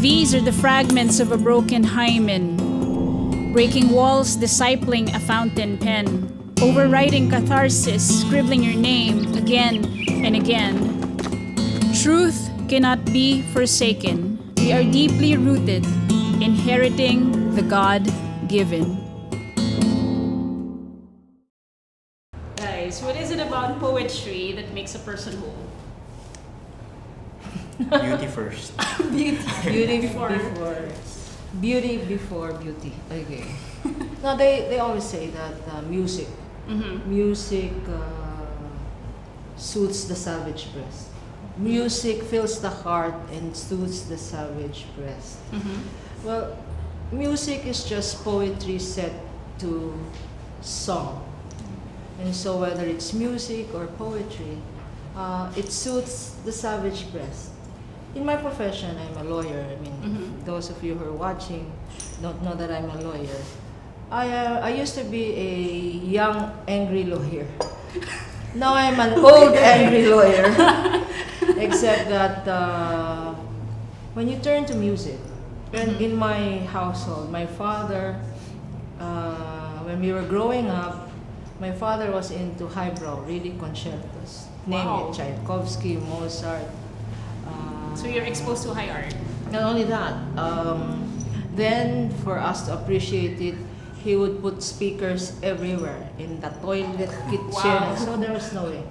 These are the fragments of a broken hymen, breaking walls, discipling a fountain pen, overwriting catharsis, scribbling your name again and again. Truth cannot be forsaken. We are deeply rooted, inheriting the God-given. Guys, what is it about poetry that makes a person whole? Beauty first. Beauty before beauty. Okay. No, they always say that music soothes the savage breast. Music fills the heart and soothes the savage breast. Well, music is just poetry set to song. And so whether it's music or poetry, it suits the savage breast. In my profession, I'm a lawyer. I mean, those of you who are watching don't know that I'm a lawyer. I used to be a young, angry lawyer. Now I'm an old, angry lawyer. Except that when you turn to music, and in my household, my father, when we were growing up, my father was into highbrow, really concertos. Name it, Tchaikovsky, Mozart. So you're exposed to high art. Not only that, then for us to appreciate it, he would put speakers everywhere, in the toilet, kitchen, so there was no way.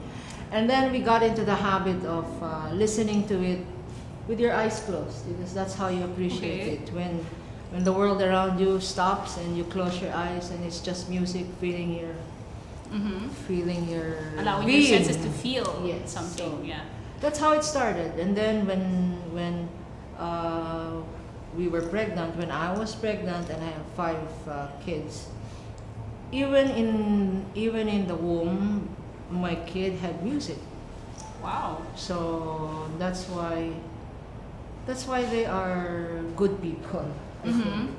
And then we got into the habit of listening to it with your eyes closed, because that's how you appreciate it. When the world around you stops and you close your eyes and it's just music, feeling your allowing being. your senses to feel something. So that's how it started. And then when we were pregnant, when I was pregnant and I have 5 kids, even in the womb, my kid had music. Wow. So that's why they are good people. I think.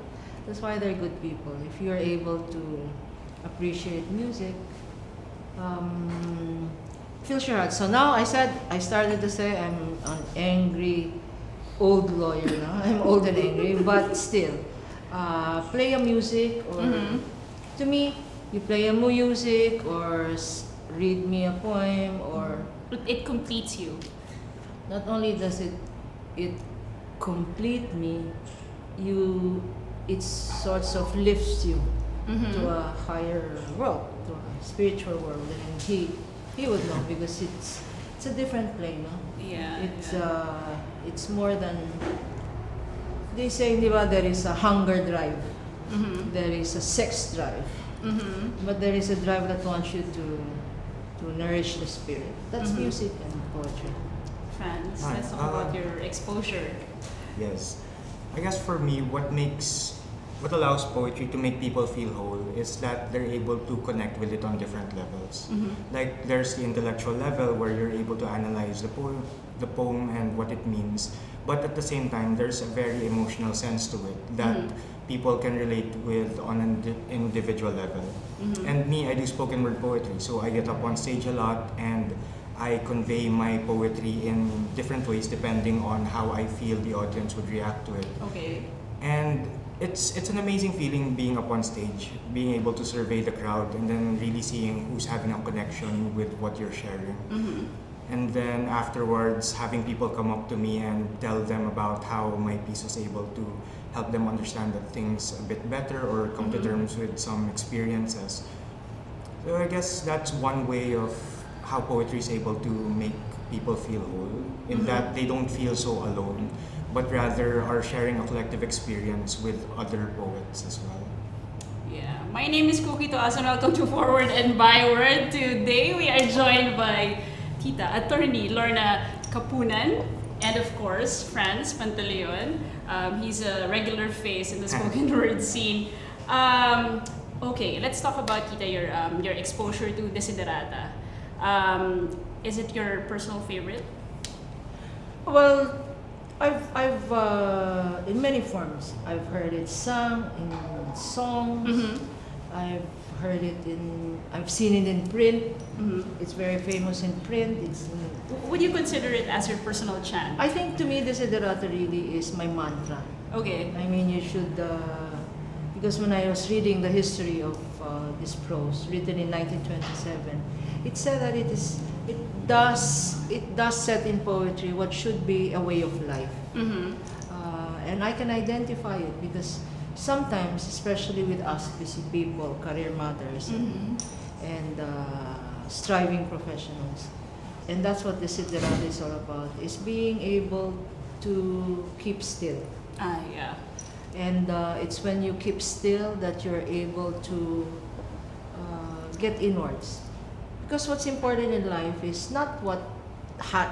That's why they're good people. If you're able to appreciate music, fills your heart. So now I started to say I'm an angry old lawyer now. I'm old and angry, but still, play a music or to me, you play a music or read me a poem or it completes you. not only does it complete me, it sorts of lifts you to a higher world, to a spiritual world, and he would know because it's a different plane, no? Yeah. It's more than they say, diba, there is a hunger drive, there is a sex drive, but there is a drive that wants you to nourish the spirit. That's music and poetry. Franz, let's talk about your exposure. Yes. I guess for me, what allows poetry to make people feel whole is that they're able to connect with it on different levels. Like there's the intellectual level where you're able to analyze the poem and what it means, but at the same time, there's a very emotional sense to it that people can relate with on an individual level. And me, I do spoken word poetry, so I get up on stage a lot and I convey my poetry in different ways depending on how I feel the audience would react to it. Okay. And it's an amazing feeling being up on stage, being able to survey the crowd and then really seeing who's having a connection with what you're sharing. And then afterwards, having people come up to me and tell them about how my piece was able to help them understand that things a bit better or come to terms with some experiences. So I guess that's one way of how poetry is able to make people feel whole, in that they don't feel so alone, but rather are sharing a collective experience with other poets as well. Yeah. My name is Cookie Toas and welcome to Forward and Byword. Today we are joined by Tita, attorney Lorna Kapunan, and of course, Franz Pantaleon. He's a regular face in the spoken word scene. Okay, let's talk about, Tita, your exposure to Desiderata. Is it your personal favorite? Well, I've in many forms. I've heard it sung in songs. I've heard it I've seen it in print. Mhm. It's very famous in print. Would you consider it as your personal chant? I think to me, Desiderata really is my mantra. Okay. I mean, you should, because when I was reading the history of this prose, written in 1927, it said that it does set in poetry what should be a way of life. Mm-hmm. And I can identify it because sometimes, especially with us busy people, career mothers, and striving professionals, and that's what Desiderata is all about, is being able to keep still. Yeah. And it's when you keep still that you're able to get inwards. Because what's important in life is not what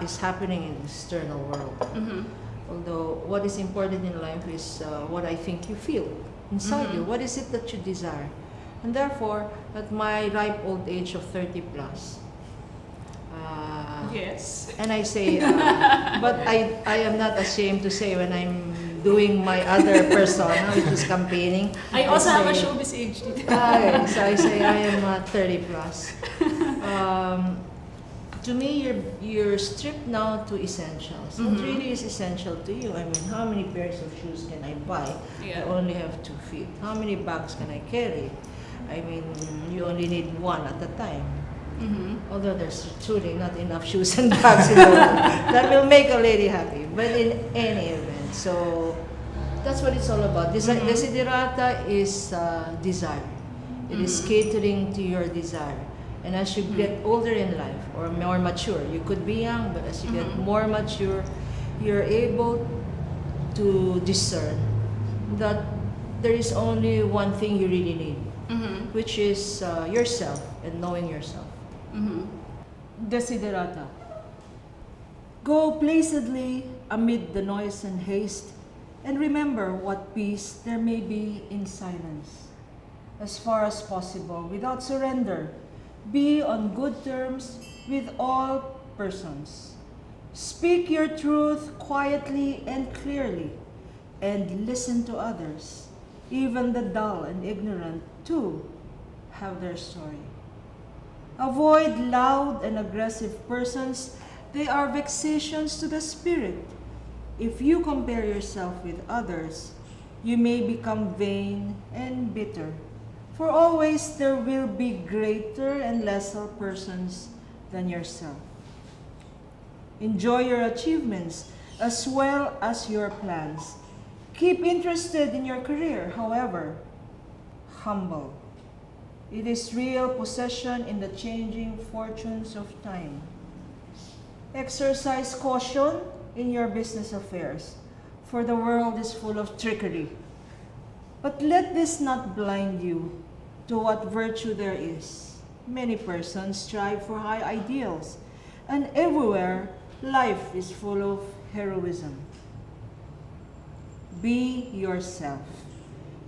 is happening in the external world. Mm-hmm. Although what is important in life is what I think you feel inside you. What is it that you desire? And therefore, at my ripe old age of 30 plus, Yes. and I say, but I am not ashamed to say when I'm doing my other persona, which is campaigning. I also have a say, showbiz age. so I say I am 30 plus. To me, you're stripped now to essentials. What really is essential to you? I mean, how many pairs of shoes can I buy? Yeah. I only have 2 feet. How many bags can I carry? I mean, you only need one at a time. Mm-hmm. Although there's truly not enough shoes and bags in the world that will make a lady happy. But in any event, so that's what it's all about. Desiderata is desire. It is catering to your desire. And as you get older in life or more mature, you could be young, but as you get more mature, you're able to discern that there is only one thing you really need, which is yourself and knowing yourself. Desiderata. Go placidly amid the noise and haste, and remember what peace there may be in silence. As far as possible, without surrender, be on good terms with all persons. Speak your truth quietly and clearly, and listen to others. Even the dull and ignorant, too, have their story. Avoid loud and aggressive persons. They are vexations to the spirit. If you compare yourself with others, you may become vain and bitter. For always there will be greater and lesser persons than yourself. Enjoy your achievements as well as your plans. Keep interested in your career, however, humble. It is real possession in the changing fortunes of time. Exercise caution in your business affairs, for the world is full of trickery. But let this not blind you to what virtue there is. Many persons strive for high ideals, and everywhere life is full of heroism. Be yourself.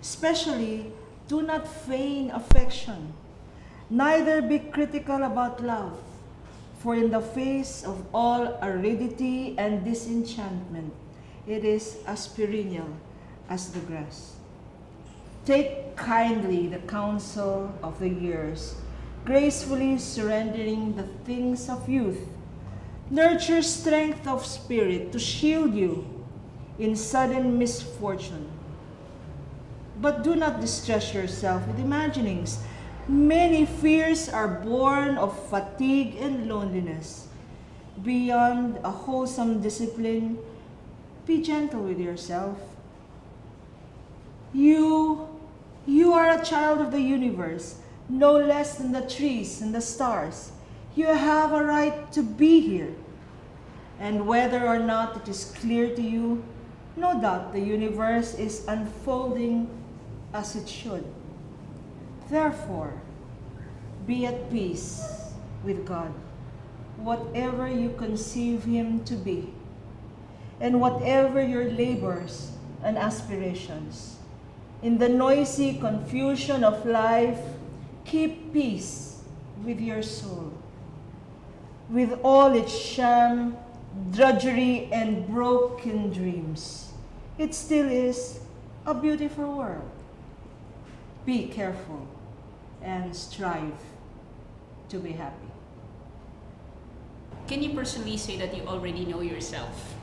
Especially, do not feign affection, neither be critical about love, for in the face of all aridity and disenchantment, it is as perennial as the grass. Take kindly the counsel of the years, gracefully surrendering the things of youth. Nurture strength of spirit to shield you in sudden misfortune. But do not distress yourself with imaginings. Many fears are born of fatigue and loneliness. Beyond a wholesome discipline, be gentle with yourself. You are a child of the universe, no less than the trees and the stars. You have a right to be here. And whether or not it is clear to you, no doubt the universe is unfolding as it should. Therefore, be at peace with God, whatever you conceive Him to be, and whatever your labors and aspirations. In the noisy confusion of life, keep peace with your soul. With all its sham, drudgery, and broken dreams, it still is a beautiful world. Be careful. and strive to be happy. Can you personally say that you already know yourself?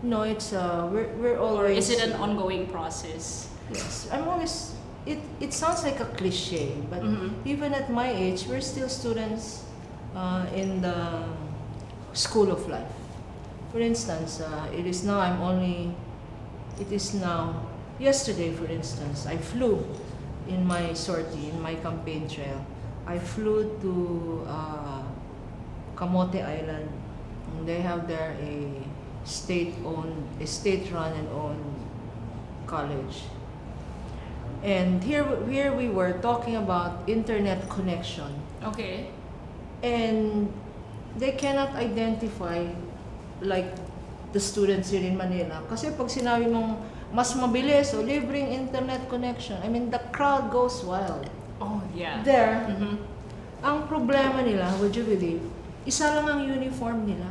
No, it's we're Or always. is it an ongoing process? Yes, I'm always. It sounds like a cliche, but even at my age, we're still students in the school of life. For instance, it is now. It is now. Yesterday, for instance, I flew in my sortie, in my campaign trail. I flew to Camote Island. And they have there a state-run and owned college. And here we were talking about internet connection. Okay. And they cannot identify like the students here in Manila. Kasi pag sinabi mong mas mabilis o libreng internet connection, I mean, the crowd goes wild. Oh, yeah. There, Mhm. ang problema nila, would you believe, isa lang ang uniform nila.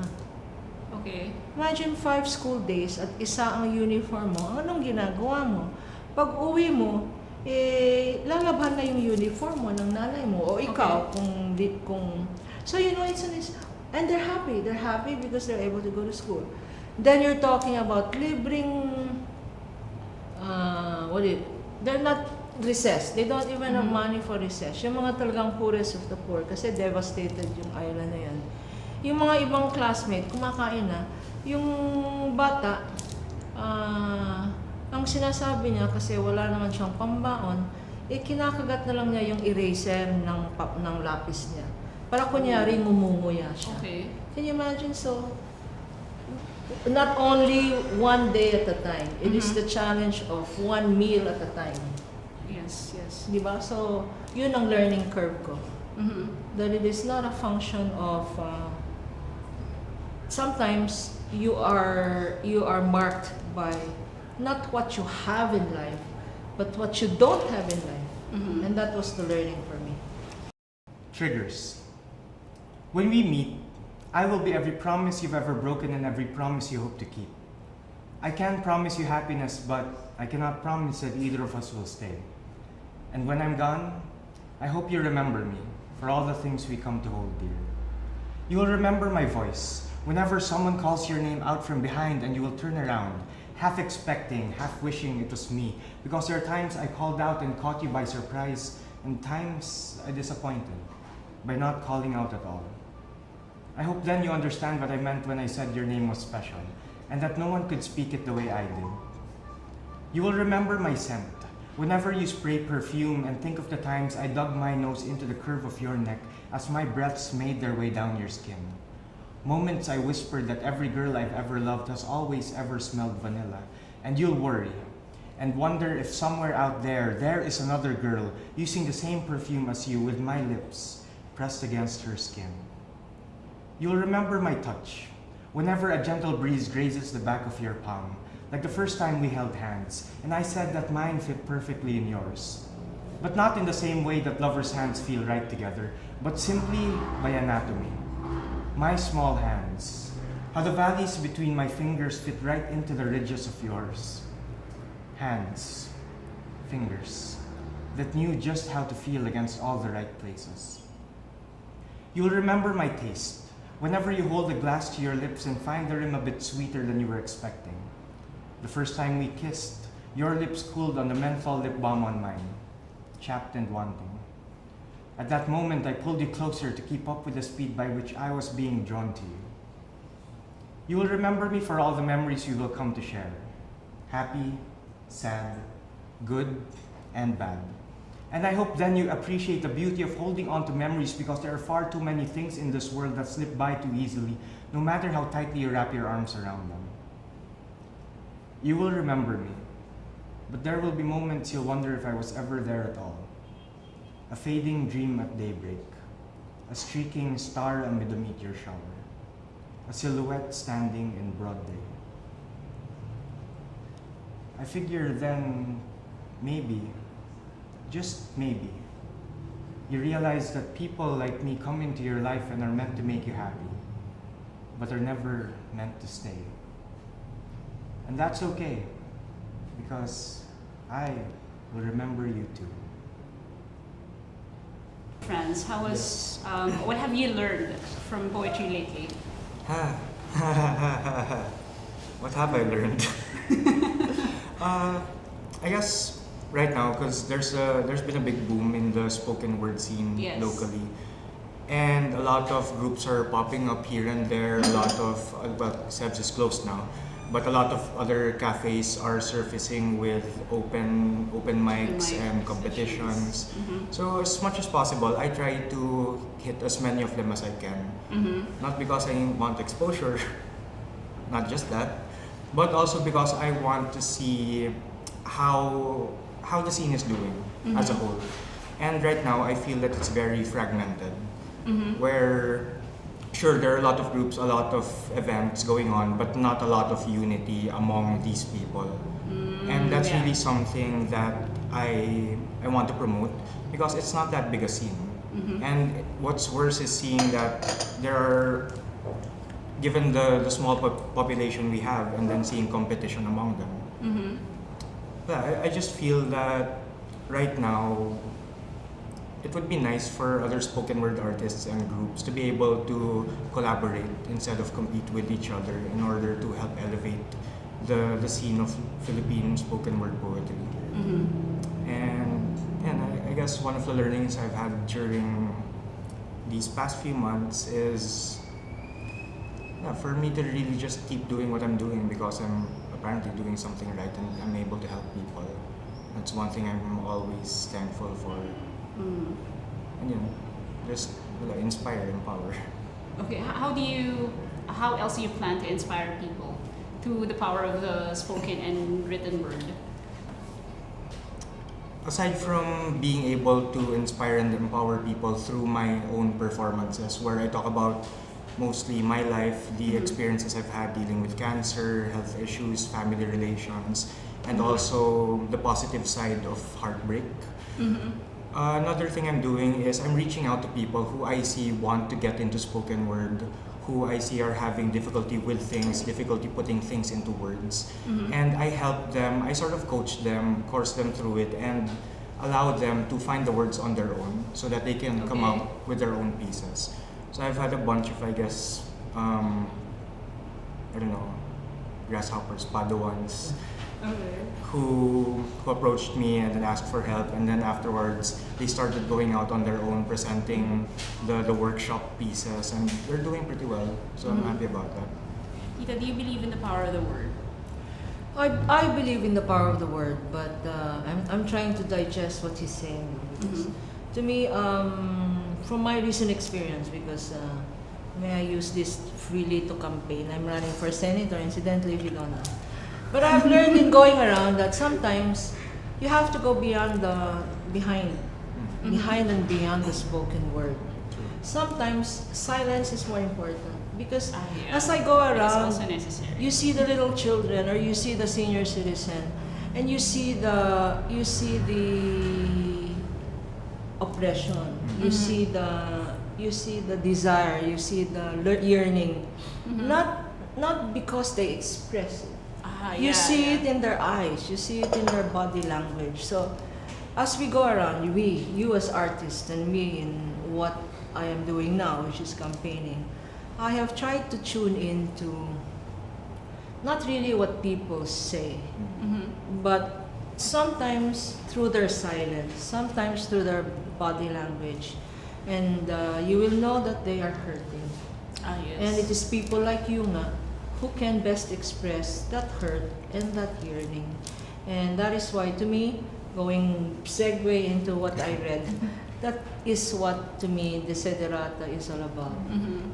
Okay. Imagine 5 school days at isa ang uniform mo. Anong ginagawa mo? Pag uwi mo, lalabhan na yung uniform mo ng nanay mo o ikaw kung so and they're happy because they're able to go to school. Then you're talking about libreng they're not recess. They don't even have money for recess. Yung mga talagang poorest of the poor kasi devastated yung island na yan. Yung mga ibang classmate kumakain na, yung bata ang sinasabi niya kasi wala naman siyang pambaon, kinakagat na lang niya yung eraser ng lapis niya. Para kunyari ngumunguya siya. Okay. Can you imagine? So, not only one day at a time, it is the challenge of one meal at a time. Yes, yes. Diba? So, yun ang learning curve ko. Mm-hmm. That it is not a function of sometimes you are marked by not what you have in life, but what you don't have in life. Mm-hmm. And that was the learning for me. Triggers. When we meet, I will be every promise you've ever broken and every promise you hope to keep. I can promise you happiness, but I cannot promise that either of us will stay. And when I'm gone, I hope you remember me for all the things we come to hold dear. You will remember my voice whenever someone calls your name out from behind, and you will turn around, half expecting, half wishing it was me, because there are times I called out and caught you by surprise, and times I disappointed by not calling out at all. I hope then you understand what I meant when I said your name was special, and that no one could speak it the way I did. You will remember my scent whenever you spray perfume, and think of the times I dug my nose into the curve of your neck as my breaths made their way down your skin. Moments I whispered that every girl I've ever loved has always ever smelled vanilla, and you'll worry and wonder if somewhere out there is another girl using the same perfume as you with my lips pressed against her skin. You'll remember my touch whenever a gentle breeze grazes the back of your palm, like the first time we held hands, and I said that mine fit perfectly in yours. But not in the same way that lovers' hands feel right together, but simply by anatomy. My small hands, how the valleys between my fingers fit right into the ridges of yours. Hands, fingers, that knew just how to feel against all the right places. You'll remember my taste whenever you hold a glass to your lips and find the rim a bit sweeter than you were expecting. The first time we kissed, your lips cooled on the menthol lip balm on mine, chapped and wanting. At that moment, I pulled you closer to keep up with the speed by which I was being drawn to you. You will remember me for all the memories we will come to share. Happy, sad, good, and bad. And I hope then you appreciate the beauty of holding on to memories, because there are far too many things in this world that slip by too easily, no matter how tightly you wrap your arms around them. You will remember me, but there will be moments you'll wonder if I was ever there at all. A fading dream at daybreak, a streaking star amid a meteor shower, a silhouette standing in broad day. I figure then, maybe, just maybe, you realize that people like me come into your life and are meant to make you happy, but are never meant to stay. And that's okay, because I will remember you too. Franz. How was what have you learned from poetry lately? What have I learned? I guess right now, because there's been a big boom in the spoken word scene Yes. locally, and a lot of groups are popping up here and there. A lot of well, Sebs is closed now, but a lot of other cafes are surfacing with open mics mic and competitions. sessions. So as much as possible, I try to hit as many of them as I can. Not because I want exposure, not just that, but also because I want to see how the scene is doing as a whole. And right now, I feel that it's very fragmented, where sure there are a lot of groups, a lot of events going on, but not a lot of unity among these people. And that's yeah. really something that I want to promote because it's not that big a scene. And what's worse is seeing that there are, given the small population we have, and then seeing competition among them. Yeah, I just feel that right now it would be nice for other spoken word artists and groups to be able to collaborate instead of compete with each other in order to help elevate the scene of Philippine spoken word poetry. And I guess one of the learnings I've had during these past few months is for me to really just keep doing what I'm doing because I'm apparently doing something right and I'm able to help people. That's one thing I'm always thankful for. And just inspire, empower. Okay, how else do you plan to inspire people to the power of the spoken and written word? Aside from being able to inspire and empower people through my own performances, where I talk about mostly my life, the experiences I've had dealing with cancer, health issues, family relations, and also the positive side of heartbreak. Another thing I'm doing is I'm reaching out to people who I see want to get into spoken word, who I see are having difficulty with things, difficulty putting things into words. And I help them, I sort of coach them, course them through it, and allow them to find the words on their own so that they can come Okay. out with their own pieces. So I've had a bunch of, I guess, I don't know, grasshoppers, padawans, who approached me and then asked for help, and then afterwards they started going out on their own, presenting the workshop pieces, and they're doing pretty well. So I'm happy about that. Tita, do you believe in the power of the word? I believe in the power of the word, but I'm trying to digest what he's saying. Because to me, from my recent experience, because may I use this freely to campaign. I'm running for senator, incidentally, if you don't know. But I've learned in going around that sometimes you have to go behind and beyond the spoken word. Sometimes silence is more important because Yeah. as I go It's around, also necessary. you see the little children or you see the senior citizen, and you see the oppression, you see the desire, you see the yearning, not because they express it. You see it in their eyes, you see it in their body language. So as we go around, you as artists and me in what I am doing now, which is campaigning, I have tried to tune into not really what people say, but sometimes through their silence, sometimes through their body language, and you will know that they are hurting. Yes. And it is people like you nga who can best express that hurt and that yearning. And that is why, to me, going segue into what I read, that is what, to me, Desiderata is all about.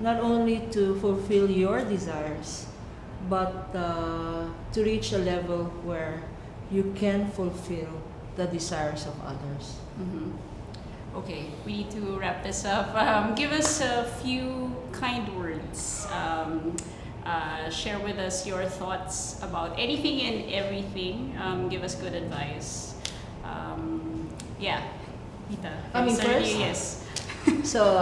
Not only to fulfill your desires, but to reach a level where you can fulfill the desires of others. Okay, we need to wrap this up. Give us a few kind words. Share with us your thoughts about anything and everything. Give us good advice. Yeah, Tita. I mean, Sorry, first? yes. So,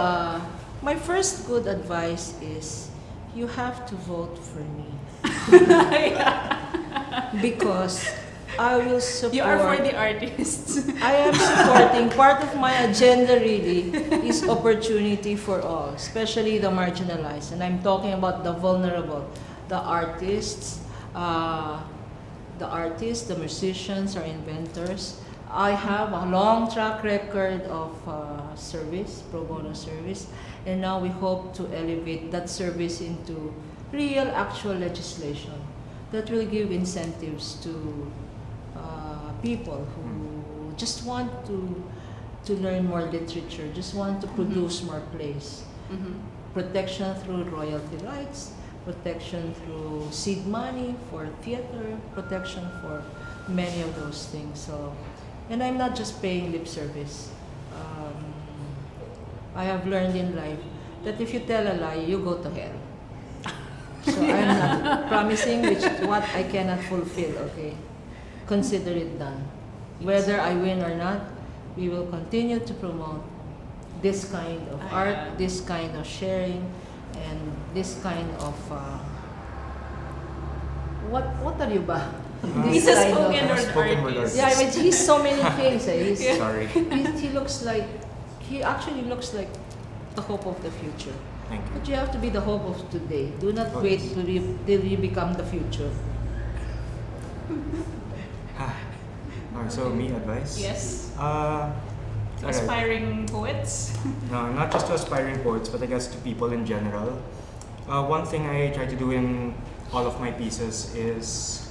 my first good advice is you have to vote for me. Because I will support. You are for the artists. I am supporting. Part of my agenda really is opportunity for all, especially the marginalized. And I'm talking about the vulnerable, the artists, the musicians, or inventors. I have a long track record of service, pro bono service, and now we hope to elevate that service into real, actual legislation that will give incentives to people who just want to learn more literature, just want to produce more plays. Protection through royalty rights, protection through seed money for theater, protection for many of those things. So, and I'm not just paying lip service. I have learned in life that if you tell a lie, you go to hell. So I'm not promising what I cannot fulfill, okay? Consider it done. Whether I win or not, we will continue to promote this kind of art, this kind of sharing, and this kind of what are you ba? He's a spoken word Spoken word artist. Yeah, I mean, he's so many things. He's, Sorry. he looks like, he actually looks like the hope of the future. Thank you. But you have to be the hope of today. Do not Oh, wait yes. till you become the future. Alright, so me advice? Yes. Alright. Aspiring poets. No, not just to aspiring poets, but I guess to people in general. One thing I try to do in all of my pieces is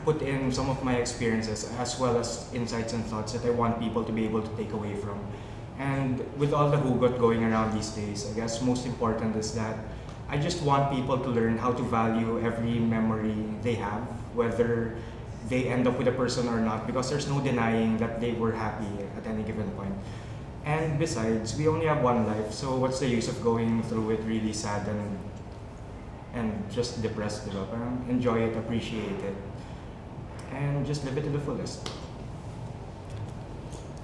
put in some of my experiences as well as insights and thoughts that I want people to be able to take away from. And with all the hugot going around these days, I guess most important is that I just want people to learn how to value every memory they have, whether they end up with a person or not, because there's no denying that they were happy at any given point. And besides, we only have one life, so what's the use of going through it really sad and just depressed, diba? Parang enjoy it, appreciate it, and just live it to the fullest.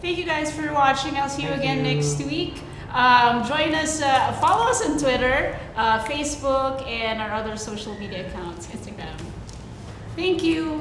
Thank you guys for watching. I'll see you Thank again you. next week. Join us, follow us on Twitter, Facebook, and our other social media accounts, Instagram. Thank you.